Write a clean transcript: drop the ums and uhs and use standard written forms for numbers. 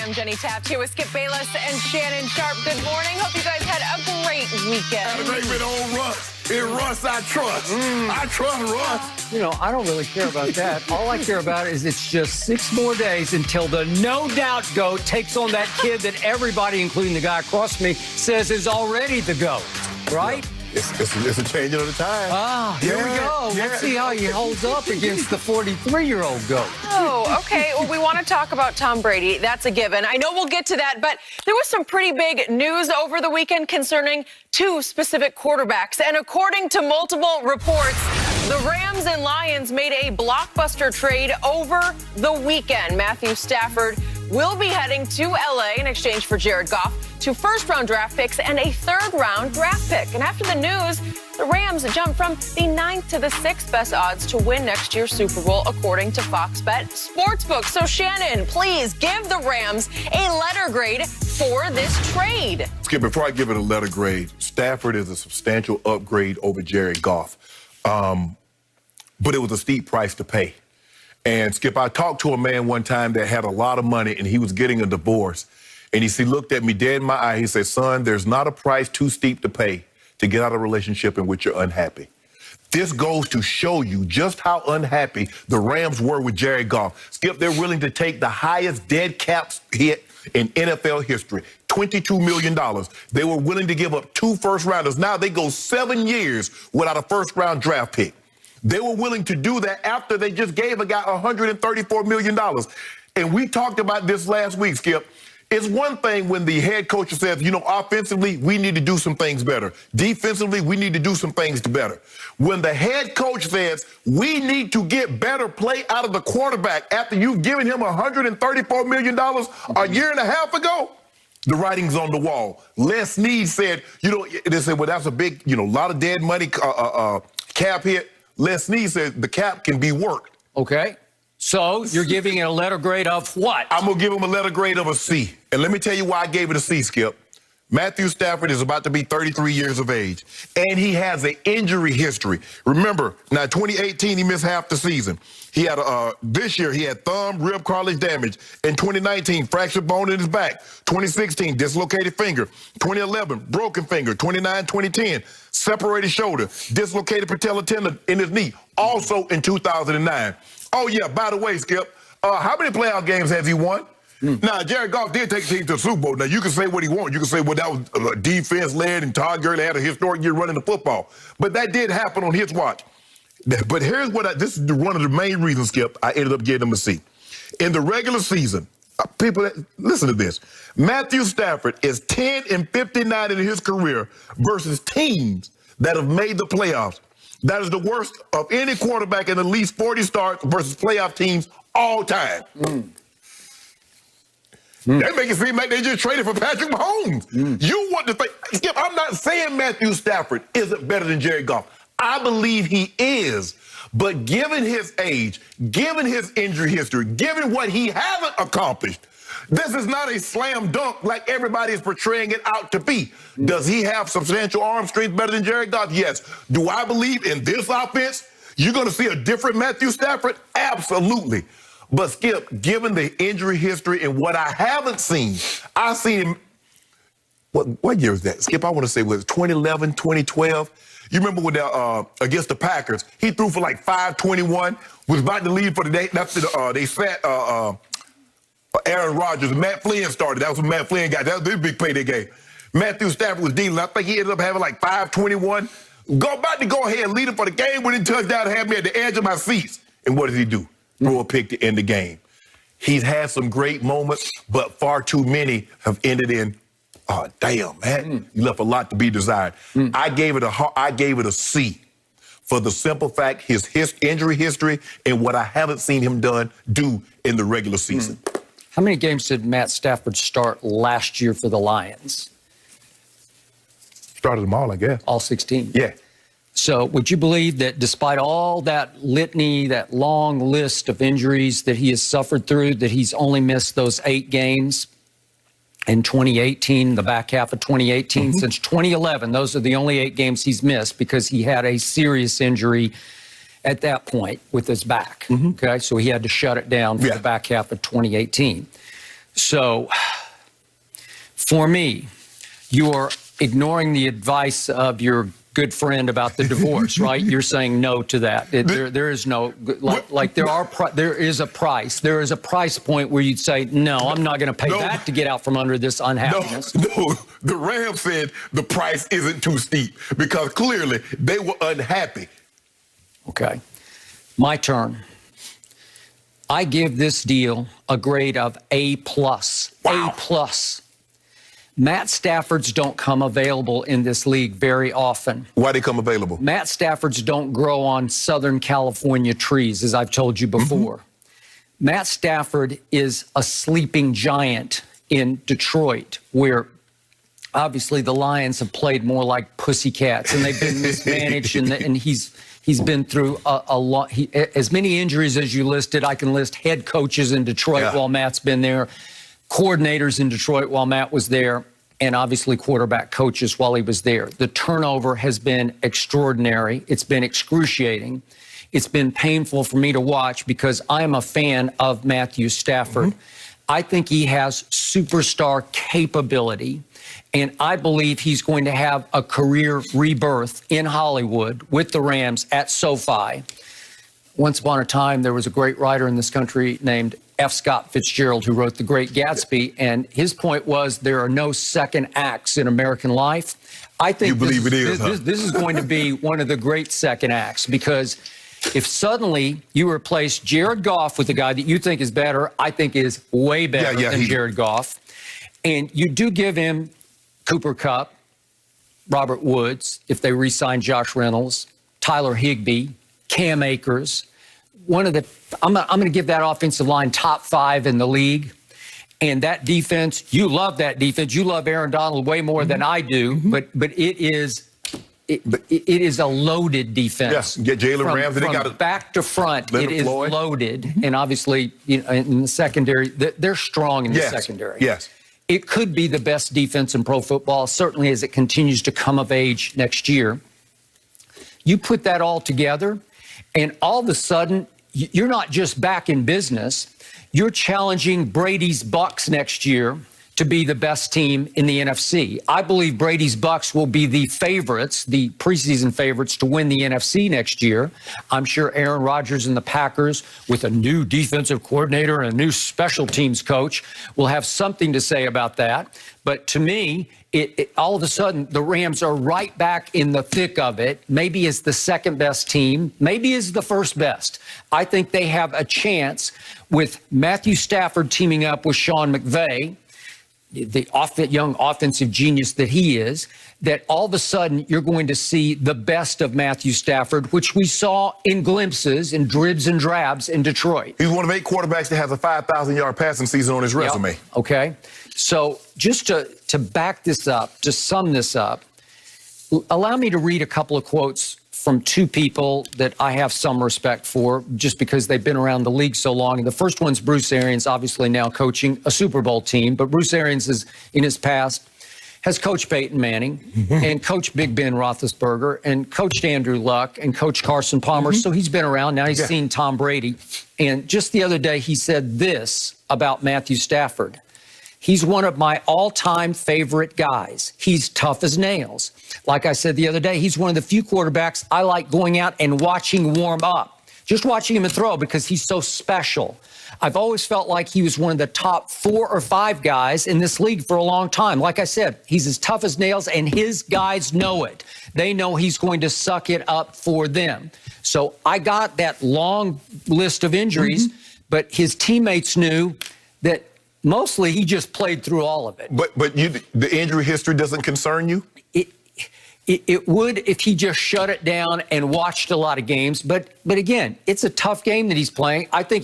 I'm Jenny Taft here with Skip Bayless and Shannon Sharp. Good morning. Hope you guys had a great weekend. Had a great bit on Russ. In Russ, I trust. I trust Russ. You know, I don't really care about that. All I care about is it's just 6 more days until the no-doubt GOAT takes on that kid that everybody, including the guy across from me, says is already the GOAT, right? It's a changing of the time. Here we go. Yeah. Let's see how he holds up against the 43-year-old GOAT. Oh, okay. Well, we want to talk about Tom Brady. That's a given. I know we'll get to that, but there was some pretty big news over the weekend concerning 2 specific quarterbacks. And according to multiple reports, the Rams and Lions made a blockbuster trade over the weekend. Matthew Stafford will be heading to L.A. in exchange for Jared Goff, 2 first-round draft picks, and a 3rd-round draft pick. And after the news, the Rams jumped from the 9th to the 6th best odds to win next year's Super Bowl, according to Fox Bet Sportsbook. So, Shannon, please give the Rams a letter grade for this trade. Skip, before I give it a letter grade, Stafford is a substantial upgrade over Jared Goff. But it was a steep price to pay. And, Skip, I talked to a man one time that had a lot of money, and he was getting a divorce. And he looked at me dead in my eye. He said, son, there's not a price too steep to pay to get out of a relationship in which you're unhappy. This goes to show you just how unhappy the Rams were with Jared Goff. Skip, they're willing to take the highest dead cap hit in NFL history, $22 million. They were willing to give up 2 first-rounders. Now they go 7 years without a first-round draft pick. They were willing to do that after they just gave a guy $134 million. And we talked about this last week, Skip. It's one thing when the head coach says, you know, offensively, we need to do some things better. Defensively, we need to do some things better. When the head coach says, we need to get better play out of the quarterback after you've given him $134 million a year and a half ago, the writing's on the wall. Les Snead said, you know, they said, well, that's a big, you know, lot of dead money cap hit. Les Snead said the cap can be worked. Okay. So you're giving it a letter grade of what? I'm going to give him a letter grade of a C. And let me tell you why I gave it a C, Skip. Matthew Stafford is about to be 33 years of age, and he has an injury history. Remember, now 2018, he missed half the season. He had this year, he had thumb, rib, cartilage damage. In 2019, fractured bone in his back. 2016, dislocated finger. 2011, broken finger. 2010, separated shoulder. Dislocated patella tendon in his knee. Also in 2009. Oh, yeah, by the way, Skip, how many playoff games has he won? Now, Jared Goff did take the team to the Super Bowl. Now, you can say what he wants. You can say, well, that was defense-led and Todd Gurley had a historic year running the football. But that did happen on his watch. But here's what this is one of the main reasons, Skip, I ended up getting him a C. In the regular season, people, listen to this. Matthew Stafford is 10-59 in his career versus teams that have made the playoffs. That is the worst of any quarterback in at least 40 starts versus playoff teams all time. They make it seem like they just traded for Patrick Mahomes. You want to think, Skip, I'm not saying Matthew Stafford isn't better than Jared Goff. I believe he is. But given his age, given his injury history, given what he hasn't accomplished, this is not a slam dunk like everybody is portraying it out to be. Does he have substantial arm strength better than Jared Goff? Yes. Do I believe in this offense you're going to see a different Matthew Stafford? Absolutely. But, Skip, given the injury history and what I haven't seen, I've seen him. What year was that? Skip, I want to say, was it 2011, 2012? You remember when against the Packers, he threw for like 521, was about to leave for the day. That's they sat Aaron Rodgers and Matt Flynn started. That was when Matt Flynn got. That was the big play they gave. Matthew Stafford was dealing. I think he ended up having like 521. About to go ahead and lead him for the game-winning touchdown, have me at the edge of my seats. And what did he do? Throw a pick to end the game. He's had some great moments, but far too many have ended in, oh, damn, man, you left a lot to be desired. I gave it a C for the simple fact his injury history and what I haven't seen him do in the regular season. How many games did Matt Stafford start last year for the Lions? Started them all, I guess. All 16? Yeah. So would you believe that despite all that litany, that long list of injuries that he has suffered through, that he's only missed those 8 games in 2018, the back half of 2018? Since 2011, those are the only 8 games he's missed because he had a serious injury at that point with his back. Okay, so he had to shut it down for the back half of 2018. So, for me, you're ignoring the advice of your good friend about the divorce, right? You're saying no to that. There is no, there is a price. There is a price point where you'd say, no, I'm not going to pay that to get out from under this unhappiness. No, the Rams said the price isn't too steep because clearly they were unhappy. Okay. My turn. I give this deal a grade of A+. Wow. A+. Matt Staffords don't come available in this league very often. Why they come available? Matt Staffords don't grow on Southern California trees, as I've told you before. Matt Stafford is a sleeping giant in Detroit, where obviously the Lions have played more like pussycats, and they've been mismanaged, and he's been through a lot. As many injuries as you listed, I can list head coaches in Detroit while Matt's been there, coordinators in Detroit while Matt was there, and obviously quarterback coaches while he was there. The turnover has been extraordinary. It's been excruciating. It's been painful for me to watch because I'm a fan of Matthew Stafford. I think he has superstar capability, and I believe he's going to have a career rebirth in Hollywood with the Rams at SoFi. Once upon a time, there was a great writer in this country named F. Scott Fitzgerald who wrote The Great Gatsby, and his point was there are no second acts in American life. I think this is going to be one of the great second acts, because if suddenly you replace Jared Goff with a guy that you think is better, I think is way better than Jared Goff, and you do give him Cooper Kupp, Robert Woods, if they re-sign Josh Reynolds, Tyler Higbee, Cam Akers, I'm going to give that offensive line top 5 in the league. And that defense, you love that defense. You love Aaron Donald way more than I do, but it is a loaded defense. Yeah, get Jalen Ramsey. They got back to front. It is loaded, and obviously, in the secondary, they're strong in the secondary. Yes. It could be the best defense in pro football, certainly as it continues to come of age next year. You put that all together, and all of a sudden, you're not just back in business. You're challenging Brady's Bucks next year to be the best team in the NFC. I believe Brady's Bucks will be the favorites, the preseason favorites to win the NFC next year. I'm sure Aaron Rodgers and the Packers, with a new defensive coordinator and a new special teams coach, will have something to say about that. But to me, all of a sudden, the Rams are right back in the thick of it, maybe as the second best team, maybe as the first best. I think they have a chance with Matthew Stafford teaming up with Sean McVay, the young offensive genius that he is, that all of a sudden you're going to see the best of Matthew Stafford, which we saw in glimpses, in dribs and drabs in Detroit. He's one of 8 quarterbacks that has a 5,000-yard passing season on his resume. Yep. Okay. So just to back this up, to sum this up, allow me to read a couple of quotes from 2 people that I have some respect for just because they've been around the league so long. And the first one's Bruce Arians, obviously now coaching a Super Bowl team. But Bruce Arians is, in his past, has coached Peyton Manning and coached Big Ben Roethlisberger and coached Andrew Luck and coached Carson Palmer. So he's been around. Now he's seen Tom Brady. And just the other day, he said this about Matthew Stafford. He's one of my all-time favorite guys. He's tough as nails. Like I said the other day, he's one of the few quarterbacks I like going out and watching warm up, just watching him throw because he's so special. I've always felt like he was one of the top 4 or 5 guys in this league for a long time. Like I said, he's as tough as nails, and his guys know it. They know he's going to suck it up for them. So I got that long list of injuries, but his teammates knew that mostly he just played through all of it. But the injury history doesn't concern you? It would if he just shut it down and watched a lot of games. But again, it's a tough game that he's playing. I think